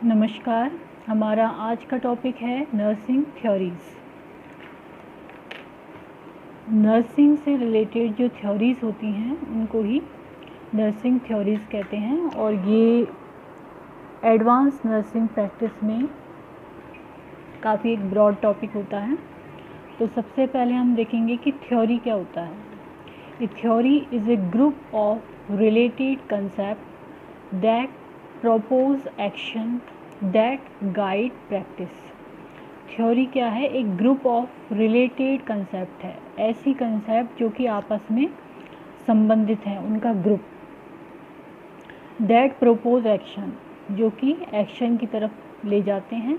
नमस्कार। हमारा आज का टॉपिक है नर्सिंग थ्योरीज़। नर्सिंग से रिलेटेड जो थ्योरीज़ होती हैं उनको ही नर्सिंग थ्योरीज़ कहते हैं और ये एडवांस नर्सिंग प्रैक्टिस में काफ़ी एक ब्रॉड टॉपिक होता है। तो सबसे पहले हम देखेंगे कि थ्योरी क्या होता है। ए theory is a group of related concept that propose action that guide practice. Theory क्या है? एक ग्रुप ऑफ रिलेटेड कंसेप्ट है, ऐसी कंसेप्ट जो कि आपस में संबंधित हैं, उनका ग्रुप। दैट प्रपोज एक्शन, जो कि एक्शन की तरफ ले जाते हैं।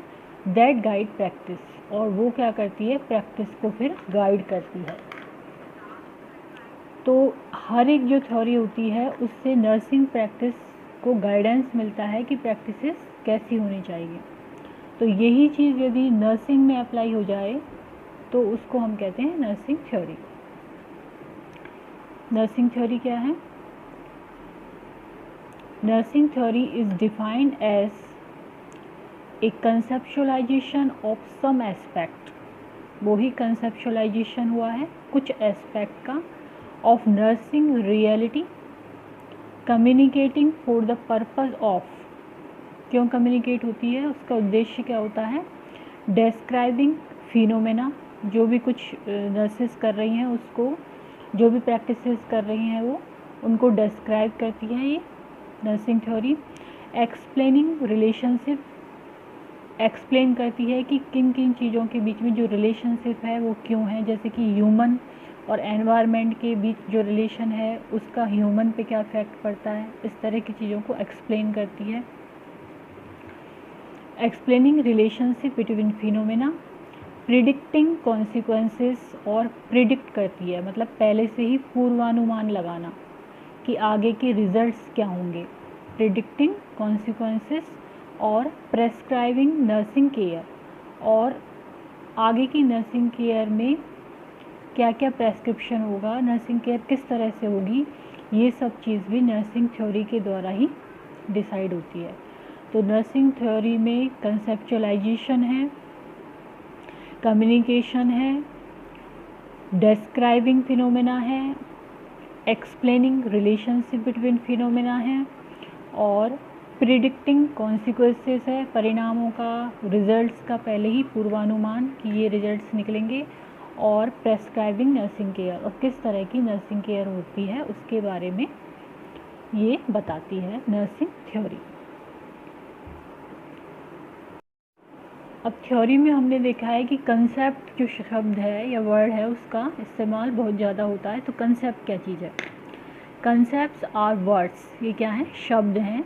दैट गाइड प्रैक्टिस, और वो क्या करती है? प्रैक्टिस को फिर गाइड करती है। तो हर एक जो थ्योरी होती है उससे नर्सिंग प्रैक्टिस को गाइडेंस मिलता है कि प्रैक्टिसेस कैसी होनी चाहिए। तो यही चीज़ यदि नर्सिंग में अप्लाई हो जाए तो उसको हम कहते हैं नर्सिंग थ्योरी। नर्सिंग थ्योरी क्या है? Nursing theory is defined as a conceptualisation of some aspect, वो ही कंसेप्चुअलाइजेशन हुआ है कुछ एस्पेक्ट का, of nursing reality, communicating for the purpose of, क्यों कम्युनिकेट होती है, उसका उद्देश्य क्या होता है? डिस्क्राइबिंग फिनोमेना, जो भी कुछ नर्सेस कर रही हैं उसको, जो भी प्रैक्टिसेस कर रही हैं वो उनको डिस्क्राइब करती है ये nursing theory. Explaining relationship, explain करती है कि किन किन चीज़ों के बीच में जो रिलेशनशिप है वो क्यों है, जैसे कि ह्यूमन और एनवायरनमेंट के बीच जो रिलेशन है उसका ह्यूमन पे क्या इफेक्ट पड़ता है, इस तरह की चीज़ों को एक्सप्लेन करती है। Explaining relationship between phenomena, predicting consequences, और प्रिडिक्ट करती है मतलब पहले से ही पूर्वानुमान लगाना कि आगे के रिजल्ट्स क्या होंगे। प्रिडिक्टिंग कॉन्सिक्वेंसेस और प्रेस्क्राइबिंग नर्सिंग केयर, और आगे की नर्सिंग केयर में क्या क्या प्रेस्क्रिप्शन होगा, नर्सिंग केयर किस तरह से होगी, ये सब चीज़ भी नर्सिंग थ्योरी के द्वारा ही डिसाइड होती है। तो नर्सिंग थ्योरी में कंसेप्चुअलाइजेशन है, कम्युनिकेशन है, डिस्क्राइबिंग फिनोमेना है, एक्सप्लेनिंग रिलेशनशिप बिटवीन फिनोमेना है, और प्रिडिक्टिंग कॉन्सिक्वेंसेस है, परिणामों का, रिजल्ट्स का पहले ही पूर्वानुमान कि ये रिजल्ट्स निकलेंगे, और प्रेस्क्राइबिंग नर्सिंग केयर, और किस तरह की नर्सिंग केयर होती है उसके बारे में ये बताती है नर्सिंग थ्योरी। अब थ्योरी में हमने देखा है कि कंसेप्ट जो शब्द है या वर्ड है उसका इस्तेमाल बहुत ज़्यादा होता है। तो कंसेप्ट क्या चीज़ है? कंसेप्ट्स आर वर्ड्स, ये क्या है? शब्द हैं।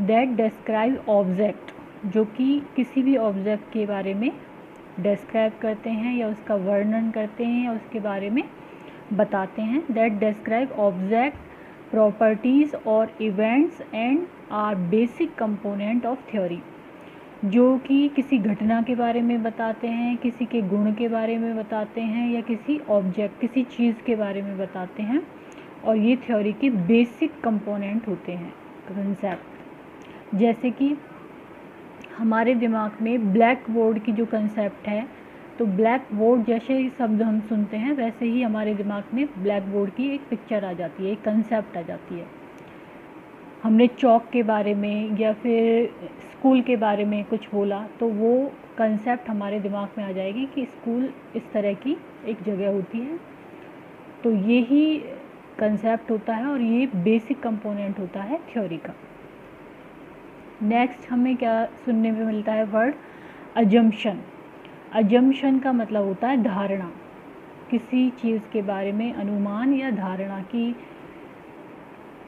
दैट डिस्क्राइब ऑब्जेक्ट, जो कि किसी भी ऑब्जेक्ट के बारे में डिस्क्राइब करते हैं या उसका वर्णन करते हैं या उसके बारे में बताते हैं। दैट डिस्क्राइब ऑब्जेक्ट प्रॉपर्टीज़ और events and are basic component of theory, जो कि किसी घटना के बारे में बताते हैं, किसी के गुण के बारे में बताते हैं, या किसी ऑब्जेक्ट, किसी चीज़ के बारे में बताते हैं, और ये थ्योरी के बेसिक कंपोनेंट होते हैं कंसेप्ट। जैसे कि हमारे दिमाग में ब्लैक बोर्ड की जो कंसेप्ट है, तो ब्लैक बोर्ड जैसे ही शब्द हम सुनते हैं वैसे ही हमारे दिमाग में ब्लैक बोर्ड की एक पिक्चर आ जाती है, एक कंसेप्ट आ जाती है। हमने चौक के बारे में या फिर स्कूल के बारे में कुछ बोला तो वो कंसेप्ट हमारे दिमाग में आ जाएगी कि स्कूल इस तरह की एक जगह होती है। तो ये ही कंसेप्ट होता है और ये बेसिक कंपोनेंट होता है थ्योरी का। नेक्स्ट हमें क्या सुनने में मिलता है? Word assumption. अजम्पशन का मतलब होता है धारणा, किसी चीज़ के बारे में अनुमान या धारणा की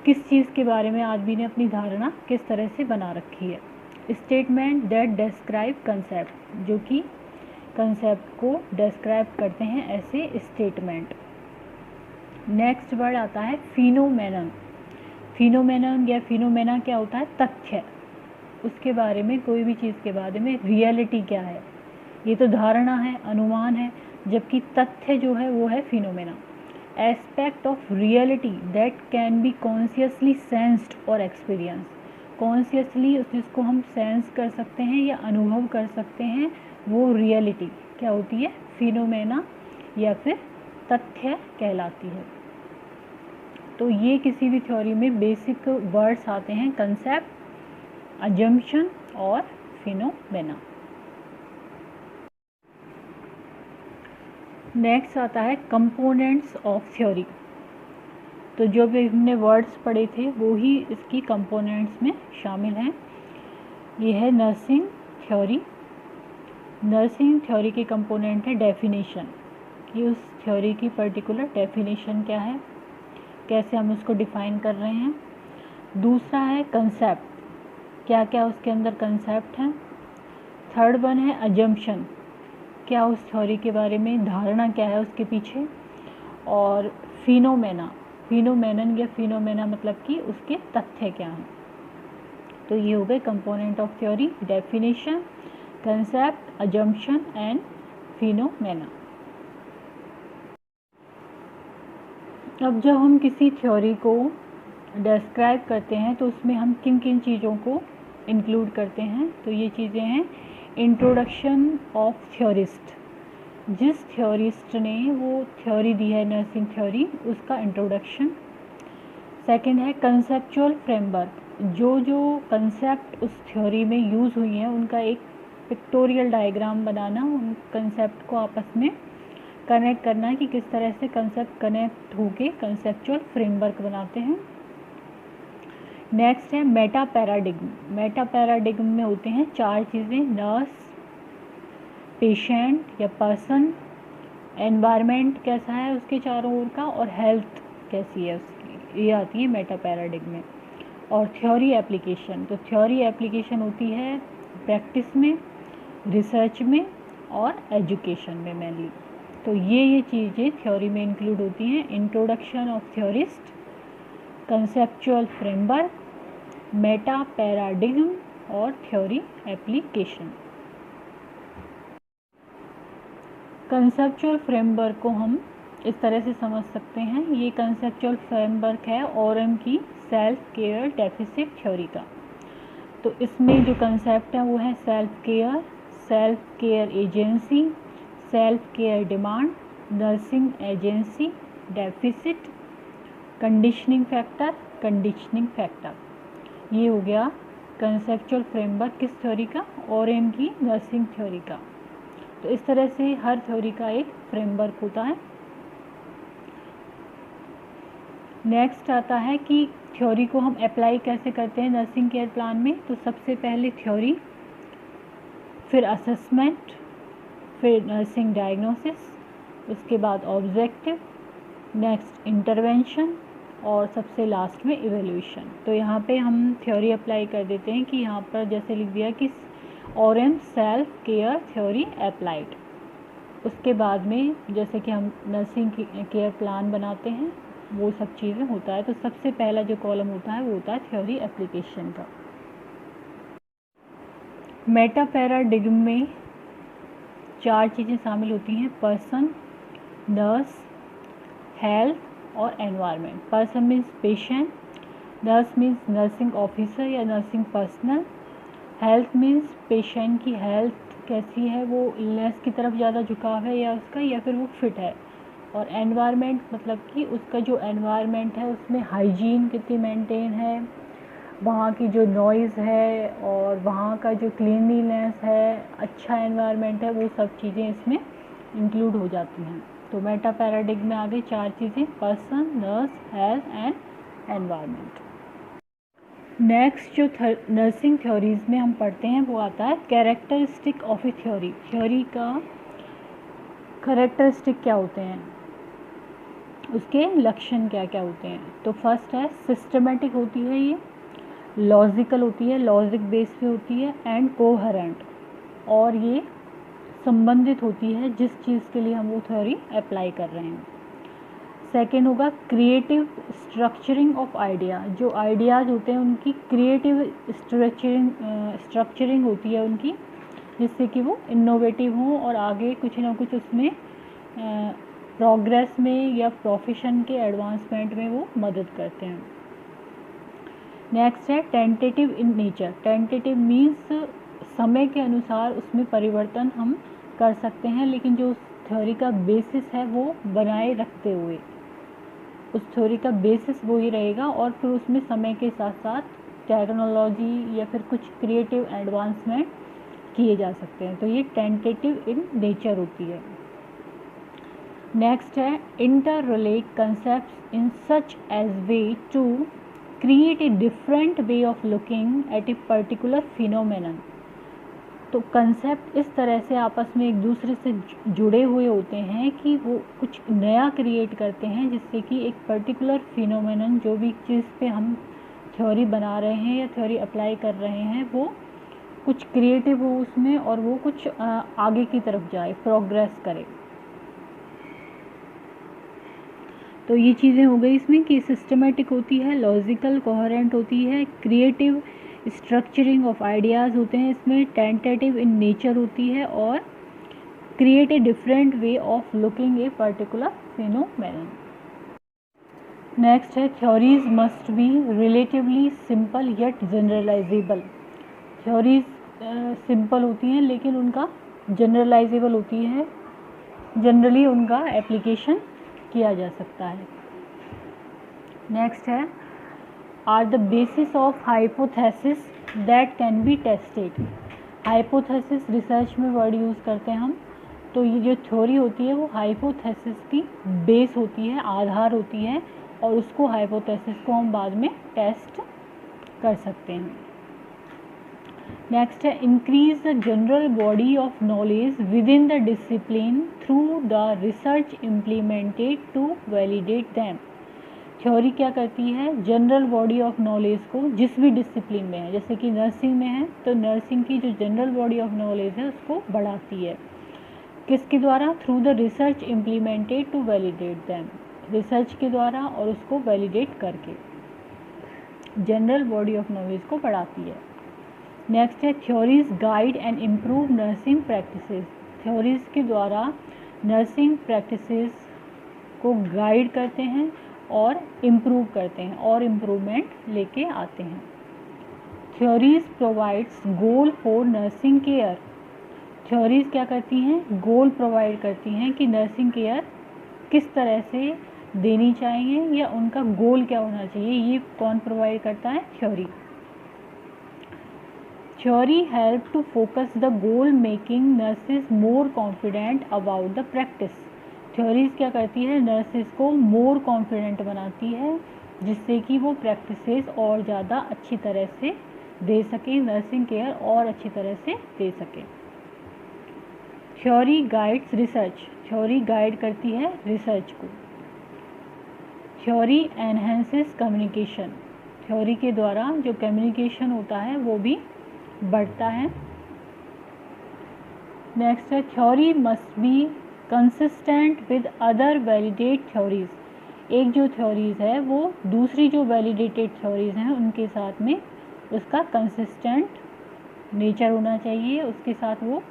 किस चीज़ के बारे में आदमी ने अपनी धारणा किस तरह से बना रखी है। स्टेटमेंट दैट डिस्क्राइब कंसेप्ट, जो कि कंसेप्ट को डिस्क्राइब करते हैं, ऐसे स्टेटमेंट। नेक्स्ट वर्ड आता है फिनोमेनन। फिनोमेनन या फिनोमेना क्या होता है? तथ्य, उसके बारे में, कोई भी चीज़ के बारे में रियलिटी क्या है, ये तो धारणा है, अनुमान है, जबकि तथ्य जो है वो है phenomena. Aspect of reality that can B consciously sensed और एक्सपीरियंस, कॉन्शियसली उस चीज़ को हम सेंस कर सकते हैं या अनुभव कर सकते हैं, वो रियलिटी क्या होती है, फिनोमेना या फिर तथ्य कहलाती है। तो ये किसी भी थ्योरी में बेसिक वर्ड्स आते हैं, कंसेप्ट, अजम्पशन और फिनोमेना। नेक्स्ट आता है कंपोनेंट्स ऑफ थ्योरी। तो जो भी हमने वर्ड्स पढ़े थे वो ही इसकी कंपोनेंट्स में शामिल हैं। ये है नर्सिंग थ्योरी। नर्सिंग थ्योरी के कंपोनेंट है डेफिनेशन, कि उस थ्योरी की पर्टिकुलर डेफिनेशन क्या है, कैसे हम उसको डिफ़ाइन कर रहे हैं। दूसरा है कंसेप्ट, क्या क्या उसके अंदर कंसेप्ट हैं। थर्ड वन है अजम्पशन, क्या उस थ्योरी के बारे में धारणा क्या है उसके पीछे। और फिनोमेना, फिनोमेनन या फिनोमेना मतलब कि उसके तथ्य क्या हैं। तो ये हो गए component of theory, definition, concept, assumption and phenomena. अब जब हम किसी थ्योरी को डिस्क्राइब करते हैं तो उसमें हम किन किन चीज़ों को इंक्लूड करते हैं, तो ये चीज़ें हैं इंट्रोडक्शन ऑफ थ्योरिस्ट, जिस थ्योरिस्ट ने वो थ्योरी दी है नर्सिंग थ्योरी उसका इंट्रोडक्शन। सेकंड है कंसेप्चुअल फ्रेमवर्क, जो जो कंसेप्ट उस थ्योरी में यूज़ हुई हैं उनका एक पिक्टोरियल डायग्राम बनाना, उन कंसेप्ट को आपस में कनेक्ट करना कि किस तरह से कंसेप्ट कनेक्ट होके कंसेप्चुअल फ्रेमवर्क बनाते हैं। नेक्स्ट है मेटा पैराडिग्म। मेटा पैराडिग्म में होते हैं चार चीज़ें, नर्स, पेशेंट या पर्सन, एनवायरनमेंट कैसा है उसके चारों ओर का, और हेल्थ कैसी है उसकी, ये आती है मेटा पैराडिग्म में। और थ्योरी एप्लीकेशन, तो थ्योरी एप्लीकेशन होती है प्रैक्टिस में, रिसर्च में और एजुकेशन में मेनली। तो ये चीज़ें थ्योरी में इंक्लूड होती हैं, introduction of theorist, conceptual framework, Meta paradigm और थ्योरी एप्लीकेशन। कंसेप्चुअल फ्रेमवर्क को हम इस तरह से समझ सकते हैं, ये कंसेप्चुअल फ्रेमवर्क है ORM की सेल्फ केयर डेफिसिट थ्योरी का। तो इसमें जो कंसेप्ट है वो है self care agency, self care demand, nursing agency, deficit, conditioning factor. ये हो गया कंसेप्चुअल फ्रेमवर्क किस थ्योरी का, ORM की नर्सिंग थ्योरी का। तो इस तरह से हर थ्योरी का एक फ्रेमवर्क होता है। नेक्स्ट आता है कि थ्योरी को हम अप्लाई कैसे करते हैं नर्सिंग केयर प्लान में। तो सबसे पहले थ्योरी, फिर असेसमेंट, फिर नर्सिंग डायग्नोसिस, उसके बाद ऑब्जेक्टिव, नेक्स्ट इंटरवेंशन और सबसे लास्ट में इवैल्यूएशन। तो यहाँ पे हम थ्योरी अप्लाई कर देते हैं कि यहाँ पर जैसे लिख दिया कि ORM self care theory applied. उसके बाद में जैसे कि हम नर्सिंग केयर प्लान बनाते हैं वो सब चीज़ें होता है। तो सबसे पहला जो कॉलम होता है वो होता है थ्योरी एप्लीकेशन का। मेटा पैराडिग्म में चार चीज़ें शामिल होती हैं, पर्सन, नर्स, हेल्थ और environment. Person means patient, nurse means nursing officer या nursing personal, health means patient की हेल्थ कैसी है, वो इलनेस की तरफ ज़्यादा झुकाव है या उसका, या फिर वो फिट है। और एनवायरनमेंट मतलब कि उसका जो एनवायरनमेंट है उसमें हाइजीन कितनी मेंटेन है, वहाँ की जो नॉइज़ है और वहाँ का जो क्लीनलीनेस है, अच्छा एनवायरनमेंट है, वो सब चीज़ें इसमें इंक्लूड हो जाती हैं। तो मेटा पैराडिग्म में आ गई चार चीज़ें, person, nurse, health and environment. Next जो नर्सिंग थ्योरीज़ में हम पढ़ते हैं वो आता है characteristic of A theory. Theory का कैरेक्टरिस्टिक क्या होते हैं, उसके लक्षण क्या क्या होते हैं। तो फर्स्ट है सिस्टमेटिक होती है, ये लॉजिकल होती है, लॉजिक बेस पे होती है, एंड कोहेरेंट, और ये संबंधित होती है जिस चीज़ के लिए हम वो थ्योरी अप्लाई कर रहे हैं। सेकेंड होगा क्रिएटिव स्ट्रक्चरिंग ऑफ आइडिया, जो आइडियाज़ होते हैं उनकी क्रिएटिव स्ट्रक्चरिंग होती है उनकी, जिससे कि वो इनोवेटिव हों और आगे कुछ ना कुछ उसमें प्रोग्रेस में या प्रोफेशन के एडवांसमेंट में वो मदद करते हैं। नेक्स्ट है tentative in nature. Tentative means समय के अनुसार उसमें परिवर्तन हम कर सकते हैं, लेकिन जो उस थ्योरी का बेसिस है वो बनाए रखते हुए, उस थ्योरी का बेसिस वो ही रहेगा, और फिर उसमें समय के साथ साथ टेक्नोलॉजी या फिर कुछ क्रिएटिव एडवांसमेंट किए जा सकते हैं। तो ये टेंटेटिव इन नेचर होती है। नेक्स्ट है interrelate concept in such a way to create a different way of looking at a particular phenomenon. तो कंसेप्ट इस तरह से आपस में एक दूसरे से जुड़े हुए होते हैं कि वो कुछ नया क्रिएट करते हैं, जिससे कि एक पर्टिकुलर फिनोमेनन, जो भी चीज़ पे हम थ्योरी बना रहे हैं या थ्योरी अप्लाई कर रहे हैं, वो कुछ क्रिएटिव हो उसमें, और वो कुछ आगे की तरफ जाए, प्रोग्रेस करे। तो ये चीज़ें हो गई इसमें कि सिस्टमेटिक होती है, लॉजिकल कोहेरेंट होती है, क्रिएटिव स्ट्रक्चरिंग ऑफ आइडियाज़ होते हैं इसमें, टेंटेटिव इन नेचर होती है, और create a different way of looking a particular phenomenon. Next है theories must be relatively simple yet generalizable. Theories simple होती हैं लेकिन उनका जनरलाइजेबल होती है, जनरली उनका एप्लीकेशन किया जा सकता है। नेक्स्ट है are the basis of hypothesis that can be tested. Hypothesis research में वर्ड यूज़ करते हैं हम। तो ये जो थ्योरी होती है वो हाइपोथेसिस की बेस होती है, आधार होती है, और उसको हाइपोथेसिस को हम बाद में टेस्ट कर सकते हैं। नेक्स्ट है increase the general body of knowledge within the discipline through the research implemented to validate them. Theory क्या करती है, जनरल बॉडी ऑफ नॉलेज को जिस भी डिसिप्लिन में है, जैसे कि नर्सिंग में है तो नर्सिंग की जो जनरल बॉडी ऑफ नॉलेज है उसको बढ़ाती है। किसके द्वारा? Through the research implemented to validate them, research के द्वारा और उसको वैलिडेट करके जनरल बॉडी ऑफ नॉलेज को बढ़ाती है। नेक्स्ट है theories guide and improve nursing practices. Theories के द्वारा नर्सिंग प्रैक्टिसेस को गाइड करते हैं और इम्प्रूव करते हैं और इम्प्रूवमेंट लेके आते हैं। Theories provides goal for nursing care. Theories क्या करती हैं? गोल प्रोवाइड करती हैं कि नर्सिंग केयर किस तरह से देनी चाहिए या उनका गोल क्या होना चाहिए, ये कौन प्रोवाइड करता है? Theory. Theory help to focus the goal making nurses more confident about the practice. Theories क्या करती है? नर्सेज को मोर कॉन्फिडेंट बनाती है, जिससे कि वो प्रैक्टिसेस और ज़्यादा अच्छी तरह से दे सकें, नर्सिंग केयर और अच्छी तरह से दे सकें। Theory guides research. Theory guide करती है रिसर्च को। Theory enhances communication. थ्योरी के द्वारा जो कम्युनिकेशन होता है वो भी बढ़ता है। नेक्स्ट है theory must be consistent with other validate theories. एक जो थ्योरीज है वो दूसरी जो वैलिडेटेड थ्योरीज हैं उनके साथ में उसका कंसिस्टेंट नेचर होना चाहिए, उसके साथ वो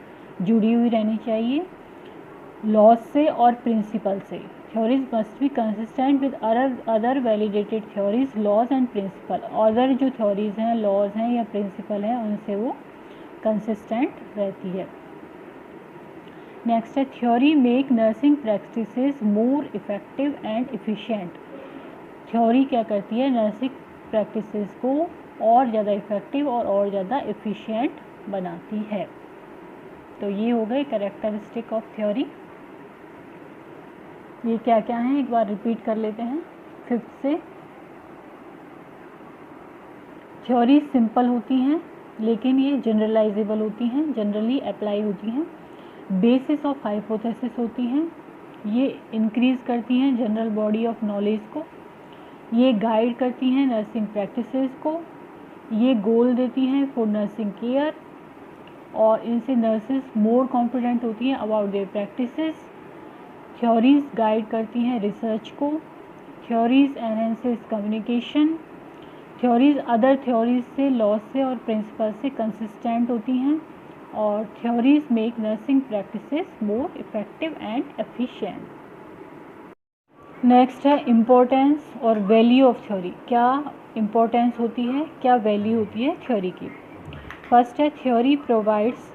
जुड़ी हुई रहनी चाहिए लॉज से और प्रिंसिपल से। Theories must be consistent with other validated theories, laws and principle. Other जो थ्योरीज हैं, लॉज हैं या प्रिंसिपल हैं, उनसे वो कंसिस्टेंट रहती है। नेक्स्ट है theory make nursing practices more effective and efficient. Theory क्या करती है? नर्सिंग प्रैक्टिसेस को और ज़्यादा इफेक्टिव और ज़्यादा एफिशिएंट बनाती है। तो ये हो गए कैरेक्टरिस्टिक ऑफ थ्योरी। ये क्या क्या हैं एक बार रिपीट कर लेते हैं फिफ्थ से। थ्योरी सिंपल होती हैं लेकिन ये जनरलाइजेबल होती हैं, जनरली अप्लाई होती हैं। बेसिस ऑफ हाइपोथेसिस होती हैं, ये इंक्रीज करती हैं जनरल बॉडी ऑफ नॉलेज को। ये गाइड करती हैं नर्सिंग प्रैक्टिसेस को। ये गोल देती हैं फॉर नर्सिंग केयर और इनसे नर्सेस मोर कॉन्फिडेंट होती हैं about their practices. Theories guide करती हैं रिसर्च को। Theories enhances communication. Theories other theories से, लॉज से और प्रिंसिपल से कंसिस्टेंट होती हैं। और theories make nursing practices more effective and efficient. Next है इम्पोर्टेंस और वैल्यू ऑफ थ्योरी। क्या इम्पोर्टेंस होती है, क्या वैल्यू होती है थ्योरी की। फर्स्ट है theory provides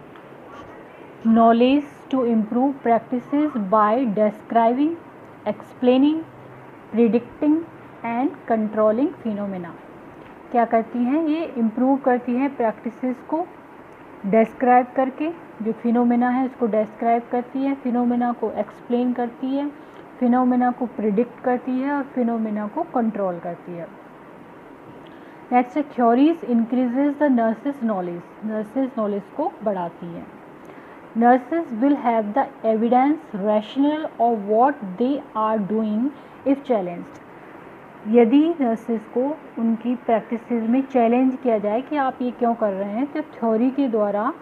knowledge to improve practices by describing, explaining, predicting and controlling phenomena. क्या करती हैं ये, इम्प्रूव करती हैं प्रैक्टिसेस को डिस्क्राइब करके, जो फिनोमेना है उसको डिस्क्राइब करती है, फिनोमेना को एक्सप्लेन करती है, फिनोमेना को प्रिडिक्ट करती है और फिनोमेना को कंट्रोल करती है। नेक्स्ट है theories increases the nurses knowledge, nurses knowledge को बढ़ाती है। Nurses will have the evidence rational of what they are doing if challenged. यदि नर्सेस को उनकी प्रैक्टिसेस में चैलेंज किया जाए कि आप ये क्यों कर रहे हैं, तो थ्योरी के द्वारा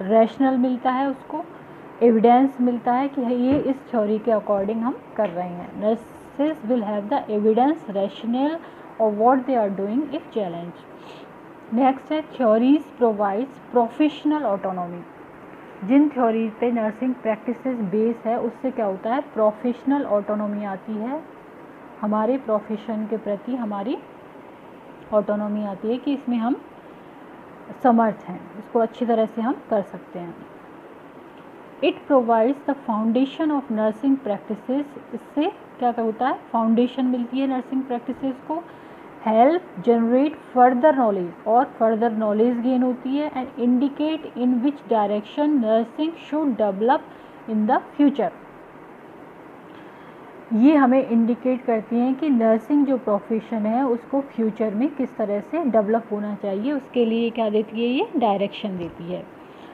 रैशनल मिलता है, उसको एविडेंस मिलता है कि ये इस थ्योरी के अकॉर्डिंग हम कर रहे हैं। Nurses will have the evidence rational और what they are doing if challenge. Next है थ्योरीज प्रोवाइड्स प्रोफेशनल ऑटोनॉमी। जिन थ्योरीज पे नर्सिंग प्रैक्टिसेस बेस है उससे क्या होता है, प्रोफेशनल ऑटोनॉमी आती है, हमारे प्रोफेशन के प्रति हमारी ऑटोनॉमी आती है कि इसमें हम समर्थ हैं, इसको अच्छी तरह से हम कर सकते हैं। It provides the foundation of nursing practices. इससे क्या होता है, फाउंडेशन मिलती है नर्सिंग प्रैक्टिसेस को। हेल्प जनरेट फर्दर नॉलेज, और फर्दर नॉलेज गेन होती है। And indicate in which direction nursing should develop in the future. ये हमें इंडिकेट करती हैं कि नर्सिंग जो प्रोफेशन है उसको फ्यूचर में किस तरह से डेवलप होना चाहिए, उसके लिए क्या देती है, ये डायरेक्शन देती है।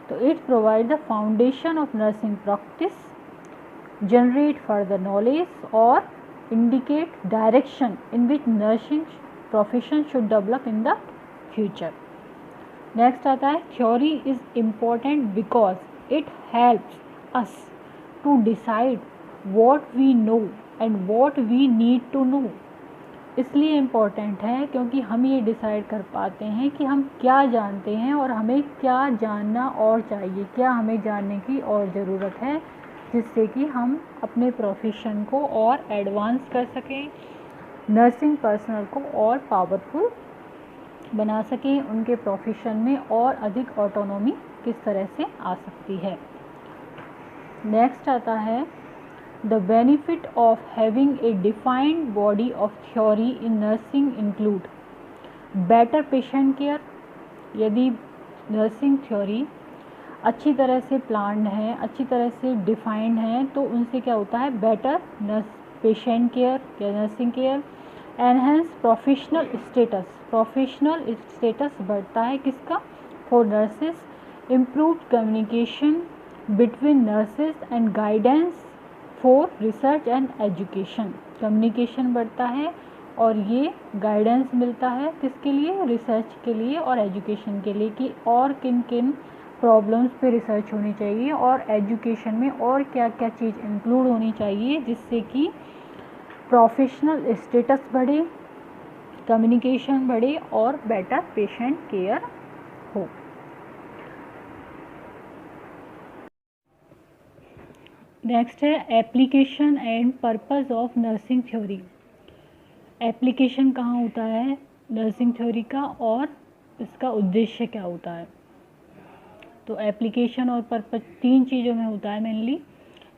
तो it provide the foundation of nursing practice, generate further knowledge और indicate direction in which nursing profession should develop in the future. Next आता है theory is important because it helps us to decide what we know and what we need to know। इसलिए important है क्योंकि हम ये decide कर पाते हैं कि हम क्या जानते हैं और हमें क्या जानना और चाहिए, क्या हमें जानने की और ज़रूरत है, जिससे कि हम अपने प्रोफेशन को और एडवांस कर सकें, नर्सिंग पर्सनल को और पावरफुल बना सकें, उनके प्रोफेशन में और अधिक ऑटोनॉमी किस तरह से आ सकती है। नेक्स्ट आता है The benefit of having a defined body of theory in nursing include better patient care। यदि नर्सिंग थ्योरी अच्छी तरह से प्लान्ड है, अच्छी तरह से डिफाइंड है, तो उनसे क्या होता है, बेटर पेशेंट केयर या nursing care. Enhance professional status, professional status बढ़ता है किसका, for nurses. Improve communication between nurses and guidance for research and education. Communication बढ़ता है और ये गाइडेंस मिलता है किसके लिए, रिसर्च के लिए और एजुकेशन के लिए, कि और किन किन प्रॉब्लम्स पे रिसर्च होनी चाहिए और एजुकेशन में और क्या क्या चीज़ इंक्लूड होनी चाहिए, जिससे कि प्रोफेशनल स्टेटस बढ़े, कम्युनिकेशन बढ़े और बेटर पेशेंट केयर हो। नेक्स्ट है application and purpose of nursing theory. Application कहाँ होता है नर्सिंग थ्योरी का और इसका उद्देश्य क्या होता है। तो एप्लीकेशन और पर्पस तीन चीज़ों में होता है मेनली।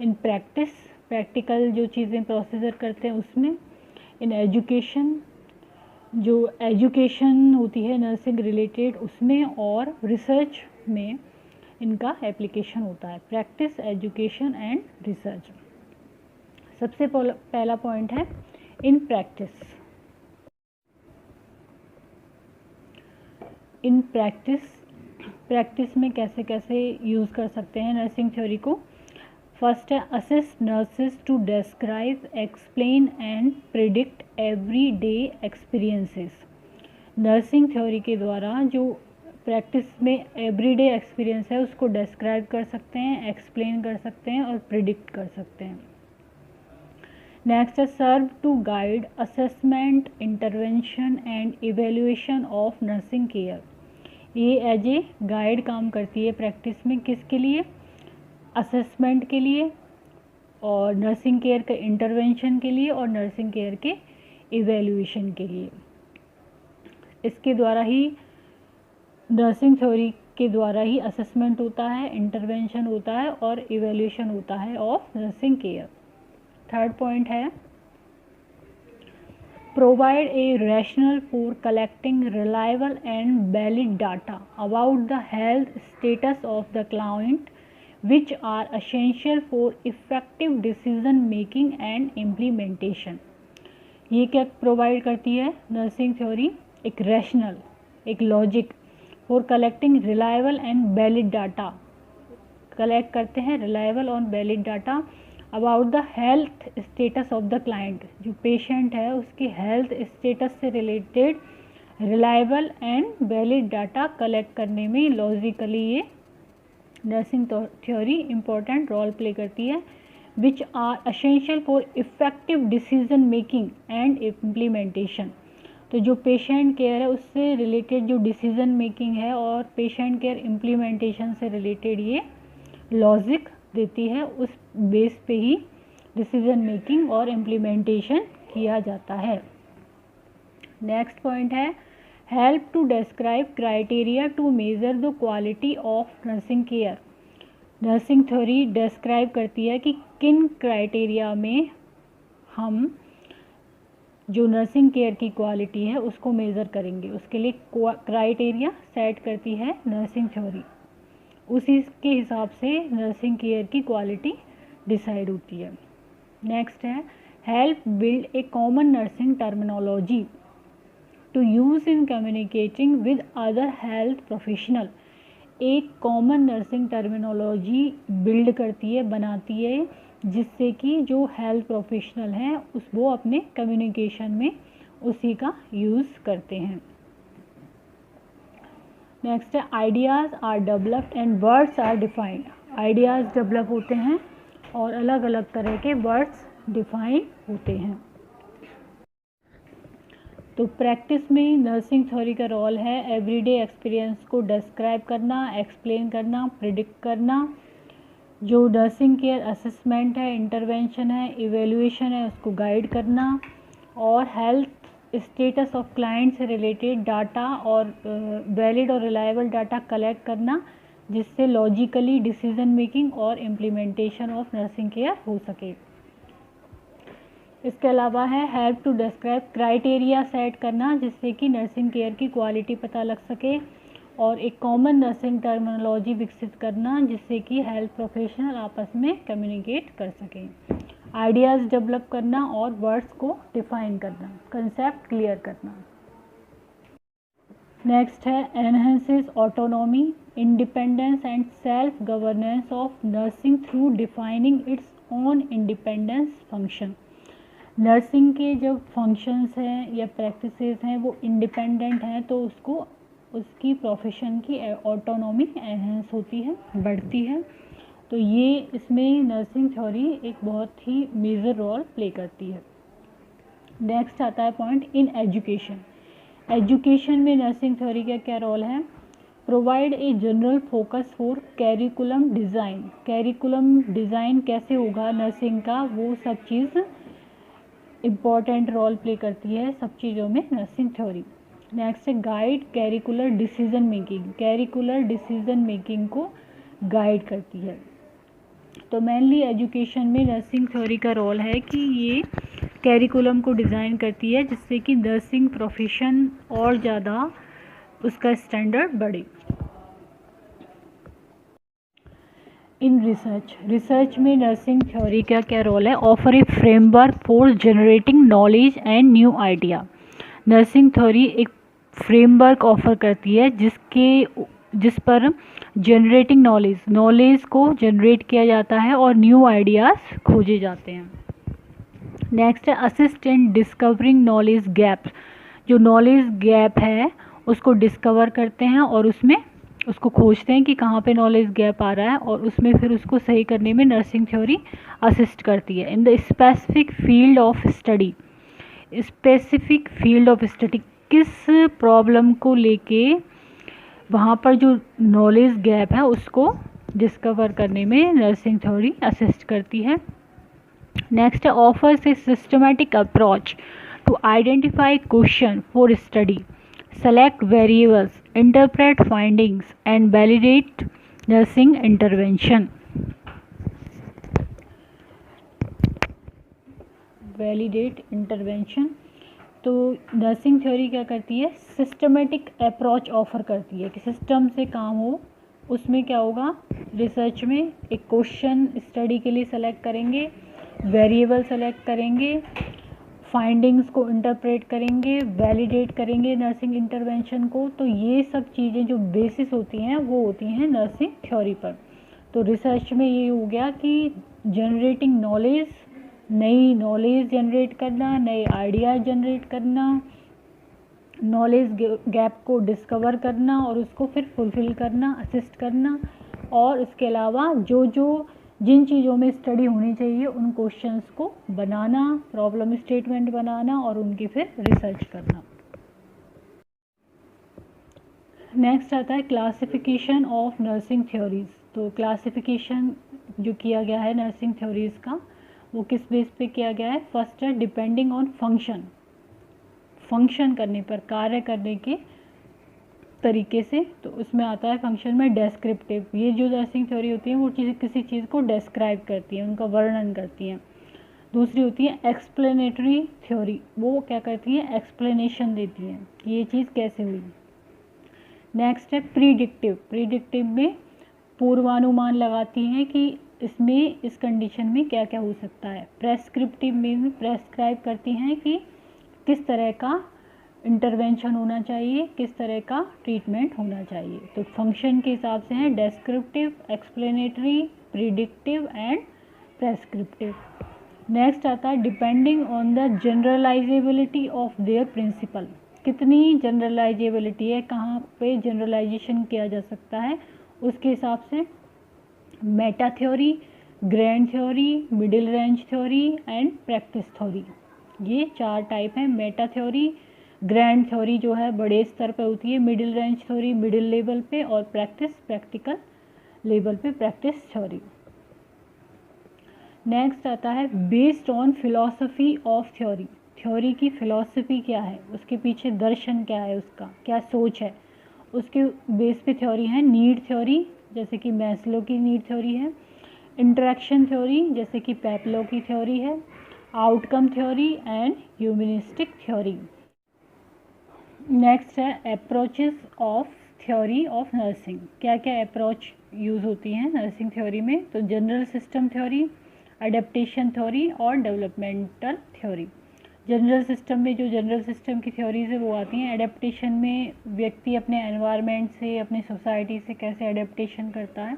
इन प्रैक्टिस, प्रैक्टिकल जो चीज़ें प्रोसीजर करते हैं उसमें। इन एजुकेशन, जो एजुकेशन होती है नर्सिंग रिलेटेड उसमें। और रिसर्च में इनका एप्लीकेशन होता है। Practice, education and research. सबसे पहला पॉइंट है इन प्रैक्टिस। इन प्रैक्टिस में कैसे कैसे यूज़ कर सकते हैं नर्सिंग थ्योरी को। फर्स्ट है assist nurses to describe, explain and predict every day experiences. Nursing theory के द्वारा जो प्रैक्टिस में एवरीडे एक्सपीरियंस है उसको डिस्क्राइब कर सकते हैं, एक्सप्लेन कर सकते हैं और प्रिडिक्ट कर सकते हैं। नेक्स्ट है serve to guide assessment, intervention and evaluation of nursing care. ये एज ए गाइड काम करती है प्रैक्टिस में, किसके लिए, असेसमेंट के लिए, और नर्सिंग केयर के इंटरवेंशन के लिए और नर्सिंग केयर के इवैल्यूएशन के लिए। इसके द्वारा ही नर्सिंग थ्योरी के द्वारा ही असेसमेंट होता है, इंटरवेंशन होता है और इवैल्यूएशन होता है of nursing care. Third point है provide a rationale for collecting reliable and valid data about the health status of the client which are essential for effective decision making and implementation। ये क्या provide करती है nursing theory? एक rational, एक logic for collecting reliable and valid data. Collect करते हैं reliable और valid data about the health status of the client, जो पेशेंट है उसकी हेल्थ स्टेटस से related reliable and valid data collect करने में लॉजिकली ये nursing theory important role play करती है। Which are essential for effective decision making and implementation. तो जो पेशेंट केयर है उससे रिलेटेड जो डिसीजन मेकिंग है और पेशेंट केयर इम्प्लीमेंटेशन से रिलेटेड ये लॉजिक देती है, उस बेस पे ही डिसीजन मेकिंग और इम्प्लीमेंटेशन किया जाता है। नेक्स्ट पॉइंट है help to describe criteria to measure the quality of nursing care. Nursing theory describe करती है कि किन क्राइटेरिया में हम जो नर्सिंग केयर की क्वालिटी है उसको मेज़र करेंगे, उसके लिए क्राइटेरिया सेट करती है नर्सिंग थ्योरी। उसी के हिसाब से नर्सिंग केयर की क्वालिटी डिसाइड होती है। नेक्स्ट है help build a common nursing terminology to use in communicating with other health professional. एक कॉमन नर्सिंग टर्मिनोलॉजी बिल्ड करती है, बनाती है, जिससे कि जो हेल्थ प्रोफेशनल हैं वो अपने कम्युनिकेशन में उसी का यूज़ करते हैं। नेक्स्ट है ideas are developed and words are defined. Ideas develop होते हैं और अलग अलग तरह के वर्ड्स डिफाइन होते हैं। तो प्रैक्टिस में नर्सिंग थ्योरी का रोल है एवरीडे एक्सपीरियंस को डिस्क्राइब करना, एक्सप्लेन करना, प्रिडिक्ट करना। जो नर्सिंग केयर असेसमेंट है, इंटरवेंशन है, इवैल्यूएशन है, उसको गाइड करना और हेल्थ स्टेटस ऑफ क्लाइंट से रिलेटेड डाटा और वैलिड और रिलायबल डाटा कलेक्ट करना, जिससे लॉजिकली डिसीजन मेकिंग और इम्प्लीमेंटेशन ऑफ नर्सिंग केयर हो सके। इसके अलावा है help to describe criteria set करना, जिससे कि नर्सिंग केयर की क्वालिटी पता लग सके और एक कॉमन नर्सिंग टर्मिनोलॉजी विकसित करना, जिससे कि हेल्थ प्रोफेशनल आपस में कम्युनिकेट कर सकें। आइडियाज़ डेवलप करना और वर्ड्स को डिफाइन करना, कंसेप्ट क्लियर करना। नेक्स्ट है enhances autonomy, independence and self governance of nursing through defining its own independence function. Nursing के जब फंक्शंस हैं या प्रैक्टिसेस हैं वो इंडिपेंडेंट हैं, तो उसको उसकी प्रोफेशन की ऑटोनॉमी एनहेंस होती है, बढ़ती है। तो ये इसमें नर्सिंग थ्योरी एक बहुत ही मेजर रोल प्ले करती है। नेक्स्ट आता है पॉइंट इन एजुकेशन। एजुकेशन में नर्सिंग थ्योरी का क्या रोल है? Provide a general focus for curriculum design. Curriculum design कैसे होगा नर्सिंग का, वो सब चीज़ इम्पॉर्टेंट रोल प्ले करती है सब चीज़ों में नर्सिंग थ्योरी। नेक्स्ट है guide curricular decision making. Curricular decision making को गाइड करती है। तो मेनली एजुकेशन में नर्सिंग थ्योरी का रोल है कि ये कैरिकुलम को डिज़ाइन करती है, जिससे कि नर्सिंग प्रोफेशन और ज़्यादा उसका स्टैंडर्ड बढ़े। इन रिसर्च में नर्सिंग थ्योरी का क्या रोल है? Offer A framework for generating knowledge and new idea. Nursing theory एक फ्रेमवर्क ऑफर करती है जिस पर जनरेटिंग नॉलेज को जनरेट किया जाता है और न्यू आइडियाज़ खोजे जाते हैं। नेक्स्ट है assist in discovering knowledge gap. जो नॉलेज गैप है उसको डिस्कवर करते हैं और उसमें उसको खोजते हैं कि कहाँ पे नॉलेज गैप आ रहा है, और उसमें फिर उसको सही करने में नर्सिंग थ्योरी असिस्ट करती है। In the specific field of study. Specific field of study, किस प्रॉब्लम को लेके वहाँ पर जो नॉलेज गैप है उसको डिस्कवर करने में नर्सिंग थ्योरी असिस्ट करती है। नेक्स्ट है offers a systematic approach to identify question for study, select variables, interpret findings, and validate nursing intervention. Validate intervention. तो नर्सिंग थ्योरी क्या करती है, सिस्टमेटिक अप्रोच ऑफर करती है कि सिस्टम से काम हो। उसमें क्या होगा, रिसर्च में एक क्वेश्चन स्टडी के लिए सेलेक्ट करेंगे, वेरिएबल सेलेक्ट करेंगे, फाइंडिंग्स को इंटरप्रेट करेंगे, वैलिडेट करेंगे नर्सिंग इंटरवेंशन को। तो ये सब चीज़ें जो बेसिस होती हैं वो होती हैं नर्सिंग थ्योरी पर। तो रिसर्च में ये हो गया कि जनरेटिंग नॉलेज, नई नॉलेज जनरेट करना, नए आइडिया जनरेट करना, नॉलेज गैप को डिस्कवर करना और उसको फिर फुलफिल करना, असिस्ट करना, और इसके अलावा जिन चीज़ों में स्टडी होनी चाहिए उन क्वेश्चंस को बनाना, प्रॉब्लम स्टेटमेंट बनाना और उनकी फिर रिसर्च करना। नेक्स्ट आता है क्लासिफिकेशन ऑफ नर्सिंग थ्योरीज। तो क्लासिफिकेशन जो किया गया है नर्सिंग थ्योरीज का वो किस बेस पे किया गया है। फर्स्ट है डिपेंडिंग ऑन फंक्शन, फंक्शन करने पर, कार्य करने के तरीके से। तो उसमें आता है फंक्शन में डेस्क्रिप्टिव। ये जो नर्सिंग थ्योरी होती है वो किसी चीज़ को डेस्क्राइब करती है, उनका वर्णन करती हैं। दूसरी होती है एक्सप्लेनेटरी थ्योरी, वो क्या करती है, एक्सप्लेनेशन देती हैं कि ये चीज़ कैसे हुई। नेक्स्ट है प्रीडिक्टिव। प्रीडिक्टिव में पूर्वानुमान लगाती हैं कि इसमें इस कंडीशन में क्या क्या हो सकता है। प्रेस्क्रिप्टिव में प्रेस्क्राइब करती हैं कि किस तरह का इंटरवेंशन होना चाहिए, किस तरह का ट्रीटमेंट होना चाहिए। तो फंक्शन के हिसाब से हैं descriptive, explanatory, predictive and prescriptive. Next आता है depending on the generalizability of their principle. कितनी जनरलाइजेबिलिटी है, कहाँ पे जनरलाइजेशन किया जा सकता है, उसके हिसाब से Meta theory, grand theory, middle range theory and practice theory. ये 4 टाइप हैं। मेटा थ्योरी, ग्रैंड थ्योरी जो है बड़े स्तर पे होती है, middle range theory middle level पे, और प्रैक्टिकल लेवल पे प्रैक्टिस थ्योरी। नेक्स्ट आता है based on philosophy of theory. Theory की फिलॉसफी क्या है, उसके पीछे दर्शन क्या है, उसका क्या सोच है, उसके बेस पे थ्योरी है। नीड थ्योरी जैसे कि मैस्लो की नीड थ्योरी है, इंटरेक्शन थ्योरी जैसे कि पेपलो की थ्योरी है, outcome theory and humanistic theory. Next है approaches of theory of nursing. क्या क्या अप्रोच यूज़ होती हैं नर्सिंग थ्योरी में। तो general system theory, adaptation theory और डेवलपमेंटल थ्योरी। जनरल सिस्टम में जो जनरल सिस्टम की थ्योरीज है वो आती हैं। अडेप्टेशन में व्यक्ति अपने एनवायरनमेंट से, अपनी सोसाइटी से कैसे अडेप्टेशन करता है।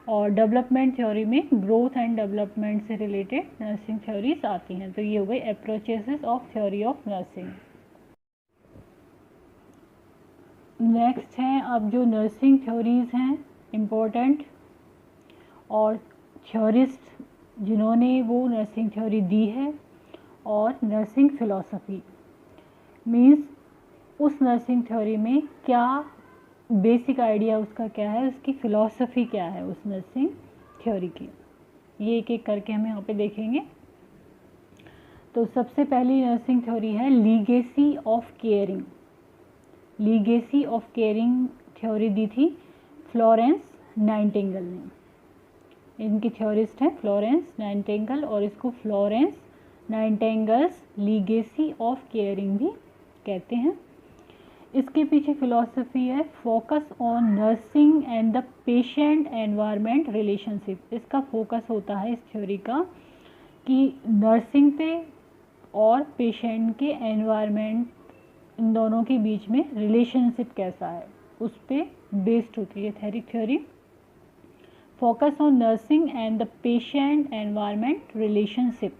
और डेवलपमेंट थ्योरी में ग्रोथ एंड डेवलपमेंट से रिलेटेड नर्सिंग थ्योरीज आती हैं। तो ये हो गई approaches of theory of nursing. Next हैं अब जो नर्सिंग थ्योरीज हैं इम्पोर्टेंट, और थ्योरिस्ट जिन्होंने वो नर्सिंग थ्योरी दी है, और नर्सिंग फिलॉसफी मीन्स उस नर्सिंग थ्योरी में क्या बेसिक आइडिया उसका क्या है, उसकी फ़िलॉसफी क्या है उस नर्सिंग थ्योरी की। ये एक एक करके हम यहाँ पे देखेंगे। तो सबसे पहली नर्सिंग थ्योरी है legacy of caring. Legacy of caring theory दी थी फ्लोरेंस नाइटिंगेल ने। इनकी थ्योरिस्ट हैं फ्लोरेंस नाइटिंगेल, और इसको Florence nightingales legacy of caring भी कहते हैं। इसके पीछे फिलॉसफी है focus on nursing and the patient environment relationship. इसका फोकस होता है इस थ्योरी का कि नर्सिंग पे और पेशेंट के एनवायरनमेंट, इन दोनों के बीच में रिलेशनशिप कैसा है, उस पर बेस्ड होती है theory. Focus on nursing and the patient environment relationship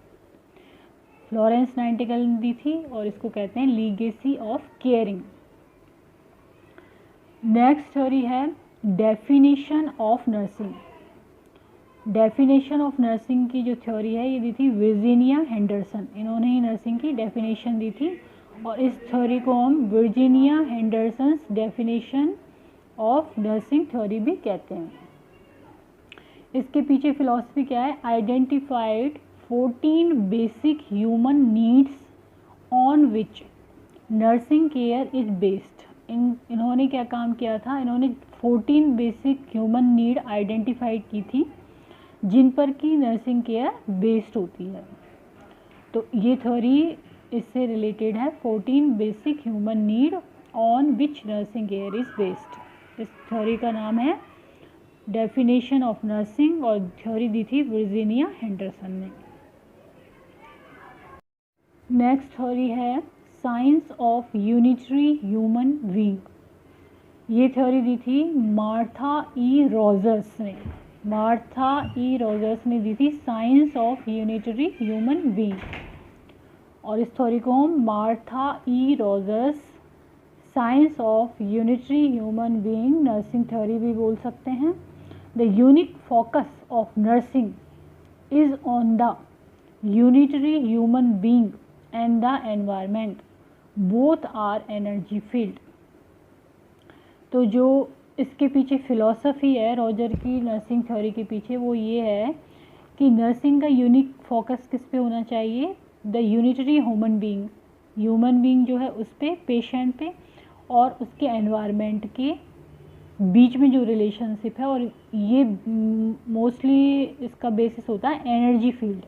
Florence Nightingale ने दी थी, और इसको कहते हैं legacy of caring. Next theory है definition of nursing. Definition of nursing की जो थ्योरी है ये दी थी वर्जीनिया हेंडरसन। इन्होंने ही नर्सिंग की डेफिनेशन दी थी, और इस थ्योरी को हम Virginia Henderson's definition of nursing theory भी कहते हैं। इसके पीछे फिलॉसफी क्या है, identified 14 basic human needs on which nursing care is based. इन्होंने क्या काम किया था, इन्होंने 14 बेसिक ह्यूमन नीड आइडेंटिफाइड की थी जिन पर कि नर्सिंग केयर बेस्ड होती है। तो ये थ्योरी इससे रिलेटेड है, 14 basic human need on which nursing care is based. इस थ्योरी का नाम है डेफिनेशन ऑफ नर्सिंग और थ्योरी दी थी वर्जीनिया हेंडरसन ने। नेक्स्ट थ्योरी है science of unitary human being. ये थ्योरी दी थी मार्था ई रोजर्स ने। मार्था ई रोजर्स ने दी थी science of unitary human being, और इस थ्योरी को हम Martha E Rogers science of unitary human being nursing theory भी बोल सकते हैं। The unique focus of nursing is on the unitary human being and the environment, both are energy field. तो जो इसके पीछे फिलॉसफी है रोजर की नर्सिंग थ्योरी के पीछे, वो ये है कि नर्सिंग का यूनिक फोकस किस पे होना चाहिए, द यूनिटरी ह्यूमन बीइंग जो है उस पे, पेशेंट पे और उसके एनवायरनमेंट के बीच में जो रिलेशनशिप है, और ये मोस्टली इसका बेसिस होता है एनर्जी फील्ड।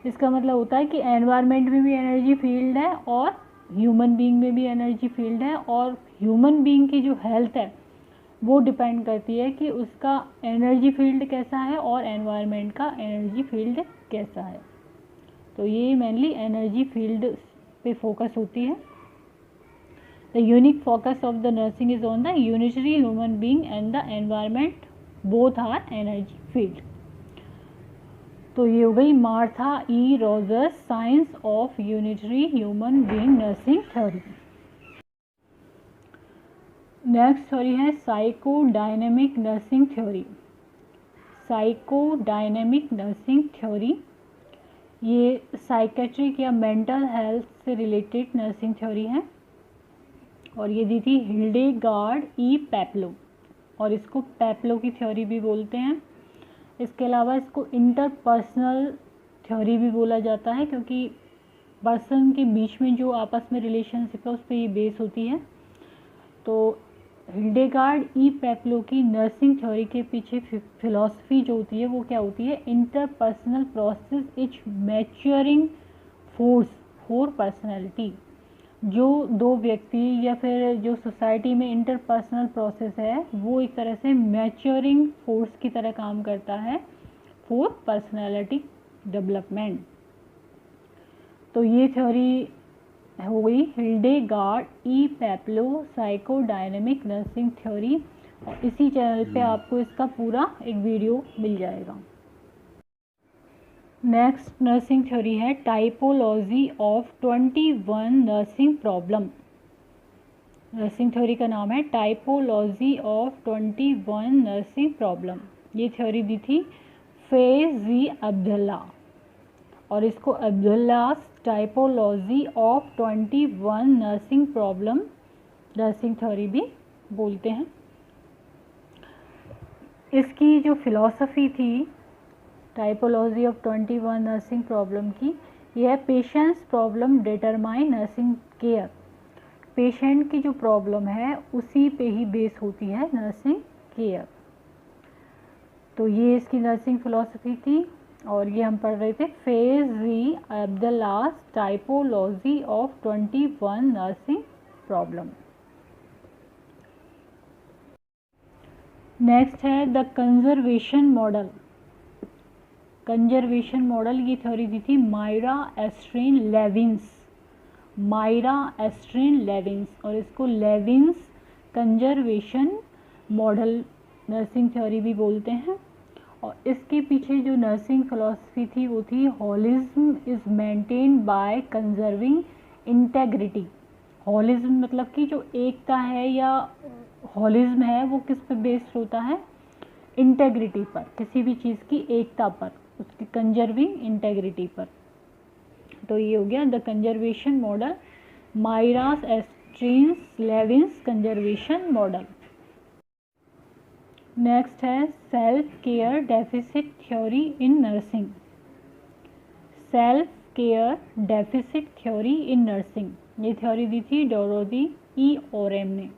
इसका मतलब होता है कि एनवायरनमेंट में भी एनर्जी फील्ड है और ह्यूमन बीइंग में भी एनर्जी फील्ड है, और ह्यूमन बीइंग की जो हेल्थ है वो डिपेंड करती है कि उसका एनर्जी फील्ड कैसा है और एनवायरनमेंट का एनर्जी फील्ड कैसा है। तो ये मेनली एनर्जी फील्ड पे फोकस होती है। The unique focus of the nursing is on the unitary human being and the environment, both are energy field. तो ये हो गई Martha E Rogers science of unitary human being nursing theory. Next theory है psychodynamic nursing theory. Psychodynamic nursing theory ये psychiatric या mental health से related nursing theory है, और ये दी थी हिल्डेगार्ड ई पेप्लो, और इसको पेप्लो की थ्योरी भी बोलते हैं। इसके अलावा इसको इंटरपर्सनल थ्योरी भी बोला जाता है, क्योंकि पर्सन के बीच में जो आपस में रिलेशनशिप है उस पर ये बेस होती है। तो हिल्डेगार्ड ई पेप्लो की नर्सिंग थ्योरी के पीछे फिलॉसफी जो होती है वो क्या होती है, interpersonal process is maturing force for personality. जो दो व्यक्ति या फिर जो सोसाइटी में इंटरपर्सनल प्रोसेस है वो एक तरह से मैच्योरिंग फोर्स की तरह काम करता है फॉर पर्सनैलिटी डेवलपमेंट। तो ये थ्योरी हो गई हिल्डेगार्ड ई पेप्लो साइकोडायनेमिक नर्सिंग थ्योरी, और इसी चैनल पे आपको इसका पूरा एक वीडियो मिल जाएगा। नेक्स्ट नर्सिंग थ्योरी है typology of 21 nursing problem. Nursing theory का नाम है टाइपोलॉजी ऑफ 21 नर्सिंग प्रॉब्लम। ये थ्योरी दी थी फेज जी अब्दुल्ला, और इसको Abdullah typology of 21 nursing problem nursing theory भी बोलते हैं। इसकी जो फिलॉसफी थी टाइपोलॉजी ऑफ 21 नर्सिंग प्रॉब्लम की, यह patients problem determine nursing care. Patient की जो प्रॉब्लम है उसी पे ही बेस होती है नर्सिंग केयर। तो ये इसकी नर्सिंग फिलॉसफी थी, और ये हम पढ़ रहे थे Faye G Abdellah's typology of 21 nursing problem. Next है the conservation model. Conservation model ये थ्योरी दी थी Myra Estrin Levine's. Myra Estrin Levine's, और इसको Levine's conservation model nursing theory भी बोलते हैं। और इसके पीछे जो नर्सिंग फिलॉसफी थी वो थी holism is maintained by conserving integrity. Holism मतलब कि जो एकता है या होलिज्म है वो किस पे बेस्ड होता है, इंटेग्रिटी पर, किसी भी चीज़ की एकता पर, उसकी कंजर्विंग इंटेग्रिटी पर। तो ये हो गया the conservation model, Myra's Estrin's Levine's conservation model. Next है self care deficit theory in nursing. Self care deficit theory in nursing, ये थ्योरी दी थी डोरोथी ई ओरेम ने,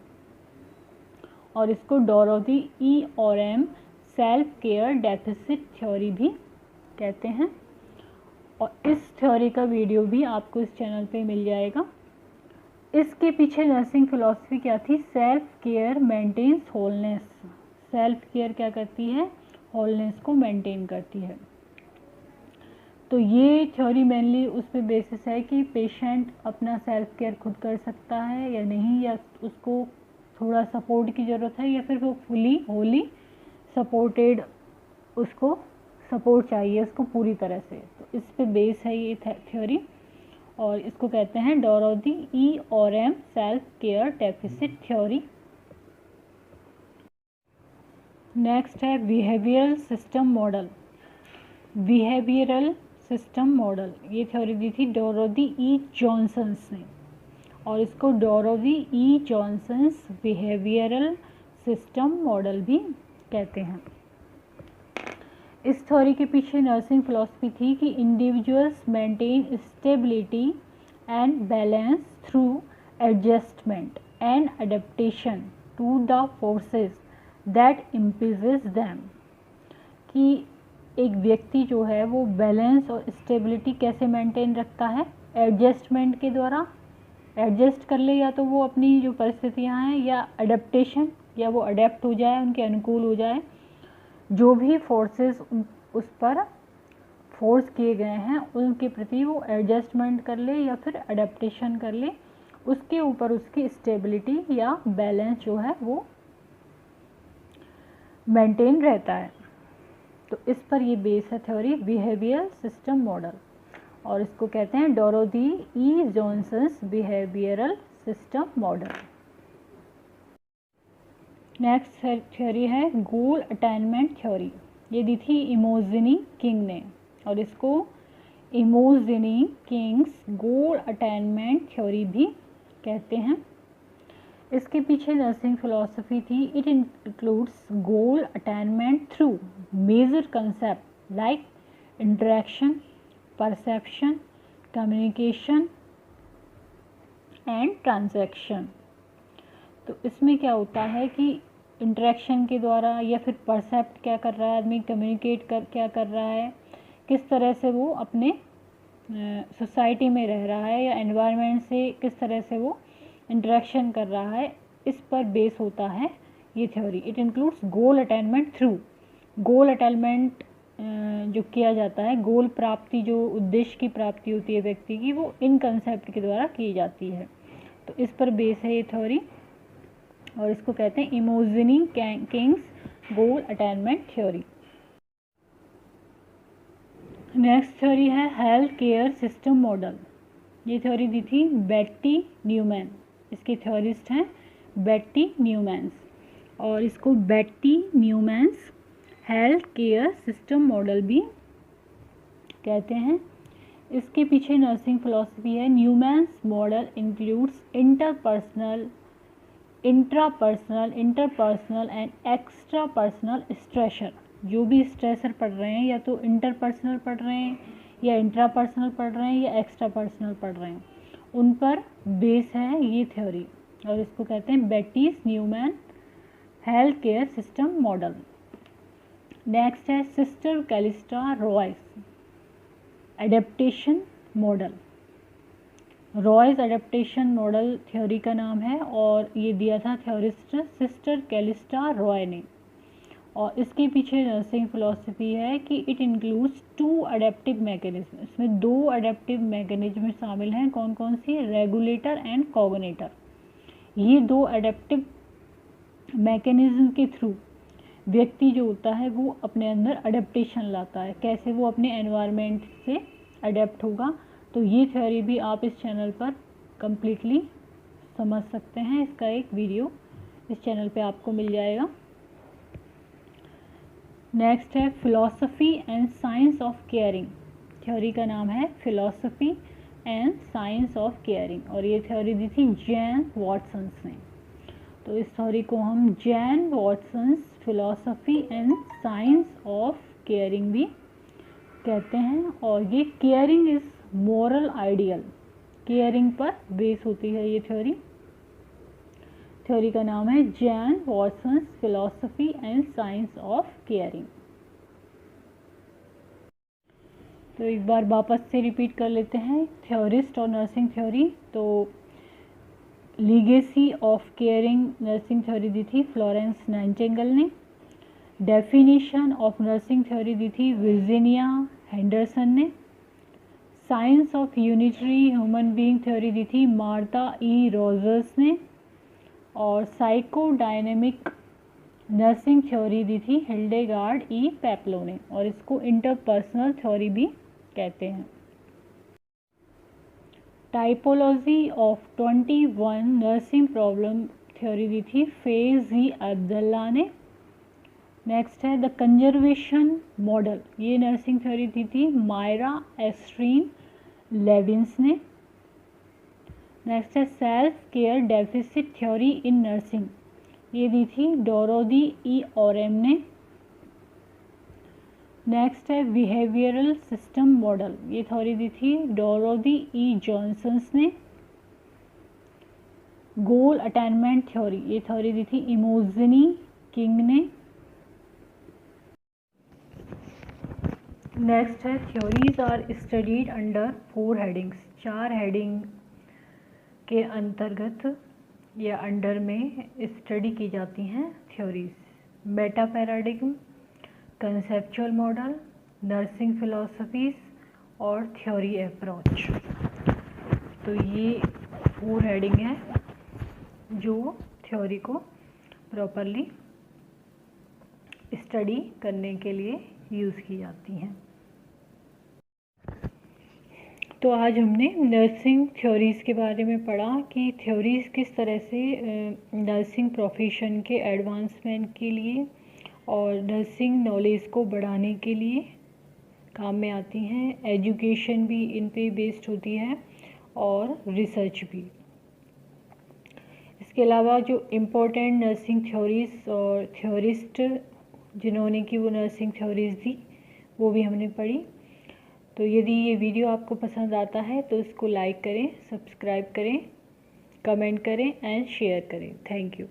और इसको Dorothy E Orem self care deficit theory भी कहते हैं। और इस थ्योरी का वीडियो भी आपको इस चैनल पे मिल जाएगा। इसके पीछे नर्सिंग फिलॉसफी क्या थी? Self care maintains wholeness. Self care क्या करती है? होलनेस को मेंटेन करती है। तो ये थ्योरी मेनली उस पर बेसिस है कि पेशेंट अपना सेल्फ केयर खुद कर सकता है या नहीं, या उसको थोड़ा सपोर्ट की ज़रूरत है, या फिर वो फुली होली सपोर्टेड, उसको सपोर्ट चाहिए उसको पूरी तरह से। तो इस पे बेस है ये थ्योरी, और इसको कहते हैं Dorothy E Orem self care deficit theory. Next है behavioural system model. Behavioural system model, ये थ्योरी दी थी डोरोथी ई जॉनसन्स ने, और इसको Dorothy E Johnson's behavioural system model भी कहते हैं। इस थ्योरी के पीछे नर्सिंग फिलॉसफी थी कि individuals maintain stability and balance through adjustment and adaptation to the forces that imposes them, कि एक व्यक्ति जो है वो बैलेंस और स्टेबिलिटी कैसे मेंटेन रखता है? एडजस्टमेंट के द्वारा। एडजस्ट कर ले या तो वो अपनी जो परिस्थितियां हैं, या अडेप्टेशन, या वो अडेप्ट हो जाए, उनके अनुकूल हो जाए। जो भी फोर्सेस उस पर फोर्स किए गए हैं उनके प्रति वो एडजस्टमेंट कर ले या फिर अडेप्टेशन कर ले, उसके ऊपर उसकी स्टेबिलिटी या बैलेंस जो है वो मेंटेन रहता है। तो इस पर ये बेस है थ्योरी बिहेवियर सिस्टम मॉडल, और इसको कहते हैं Dorothy E Johnson's behavioural system model. Next theory है गोल अटेनमेंट थ्योरी, ये दी थी इमोजिनी किंग ने, और इसको Imogene King's goal attainment theory भी कहते हैं। इसके पीछे नर्सिंग फिलॉसफी थी। It includes goal attainment through major concept like interaction, perception, communication and transaction. तो इसमें क्या होता है कि इंटरेक्शन के द्वारा, या फिर परसेप्ट क्या कर रहा है आदमी, कम्युनिकेट क्या कर रहा है, किस तरह से वो अपने सोसाइटी में रह रहा है या एनवायरनमेंट से किस तरह से वो इंटरेक्शन कर रहा है, इस पर बेस होता है ये theory. It includes goal attainment through, goal attainment जो किया जाता है, गोल प्राप्ति, जो उद्देश्य की प्राप्ति होती है व्यक्ति की, वो इन कंसेप्ट के द्वारा की जाती है। तो इस पर बेस है ये थ्योरी, और इसको कहते हैं इमोजिनी King's goal attainment theory. Next theory है हेल्थ केयर सिस्टम मॉडल। ये थ्योरी दी थी बेट्टी न्यूमैन, इसके थ्योरिस्ट हैं बेट्टी न्यूमैन्स, और इसको Betty Neuman's health care system model भी कहते हैं। इसके पीछे नर्सिंग फिलॉसफी है Neuman's model includes interpersonal, intrapersonal, interpersonal and extra personal stressor. जो भी स्ट्रेसर पढ़ रहे हैं, या तो इंटरपर्सनल पढ़ रहे हैं, या इंट्रापर्सनल पढ़ रहे हैं, या एक्स्ट्रा पर्सनल पढ़ रहे हैं, उन पर बेस है ये थ्योरी, और इसको कहते हैं Betty's Neuman health care system model. Next है sister Callista Roy's adaptation model. Roy's adaptation model theory का नाम है, और ये दिया था थ्योरिस्ट सिस्टर कैलिस्टा रॉय ने। और इसके पीछे नर्सिंग फिलॉसफी है कि इट इंक्लूड्स 2 अडेप्टिव मैकेनिज्म। इसमें 2 अडेप्टिव मैकेनिज्म शामिल हैं, कौन कौन सी? Regulator and coordinator. ये 2 अडेप्टिव मैकेनिज्म के थ्रू व्यक्ति जो होता है वो अपने अंदर अडेप्टेशन लाता है, कैसे वो अपने एनवायरनमेंट से अडेप्ट होगा। तो ये थ्योरी भी आप इस चैनल पर कम्प्लीटली समझ सकते हैं, इसका एक वीडियो इस चैनल पे आपको मिल जाएगा। नेक्स्ट है philosophy and science of caring. Theory का नाम है philosophy and science of caring, और ये थ्योरी दी थी जैन वॉटसन्स ने। तो इस थ्योरी को हम Jain Watson's philosophy and science of caring भी कहते हैं। और ये caring is moral ideal, caring पर बेस होती है ये थ्योरी। थ्योरी का नाम है Jain Watson's philosophy and science of caring. तो एक बार वापस से रिपीट कर लेते हैं थ्योरिस्ट और नर्सिंग थ्योरी। तो legacy of caring nursing theory दी थी फ्लोरेंस नाइटिंगेल ने। डेफिनेशन ऑफ नर्सिंग थ्योरी दी थी वर्जीनिया हेंडरसन ने। Science of unitary human being theory दी थी मार्था ई रोजर्स ने। और साइकोडायनेमिक नर्सिंग थ्योरी दी थी हिल्डेगार्ड ई पेप्लो ने। और इसको इंटरपर्सनल थ्योरी भी कहते हैं। Typology of 21 nursing problem theory दी थी फेज ई अब्दुल्ला ने। नेक्स्ट है द कंजर्वेशन मॉडल, ये नर्सिंग थ्योरी दी थी मायरा एस्ट्रीन लेविंस ने। नेक्स्ट है self care deficit theory in nursing, ये दी थी डोरोदी ई ओरेम ने। नेक्स्ट है बिहेवियरल सिस्टम मॉडल, ये थ्योरी दी थी डोरोदी ई जॉनसन्स ने। गोल अटेनमेंट थ्योरी, ये थ्योरी दी थी इमोजनी किंग ने। नेक्स्ट है theories are studied under 4 headings, 4 heading के अंतर्गत या अंडर में स्टडी की जाती हैं theories. Meta paradigm, conceptual model, nursing philosophies और थ्योरी अप्रोच। तो ये 4 हेडिंग है जो थ्योरी को प्रॉपरली स्टडी करने के लिए यूज़ की जाती हैं। तो आज हमने नर्सिंग थ्योरीज़ के बारे में पढ़ा कि थ्योरीज़ किस तरह से नर्सिंग प्रोफेशन के एडवांसमेंट के लिए और नर्सिंग नॉलेज को बढ़ाने के लिए काम में आती हैं। एजुकेशन भी इन पे बेस्ड होती है और रिसर्च भी। इसके अलावा जो इम्पोर्टेंट नर्सिंग थ्योरीज़ और थ्योरिस्ट जिन्होंने की वो नर्सिंग थ्योरीज़ दी वो भी हमने पढ़ी। तो यदि ये वीडियो आपको पसंद आता है तो इसको लाइक करें, सब्सक्राइब करें, कमेंट करें एंड शेयर करें। Thank you.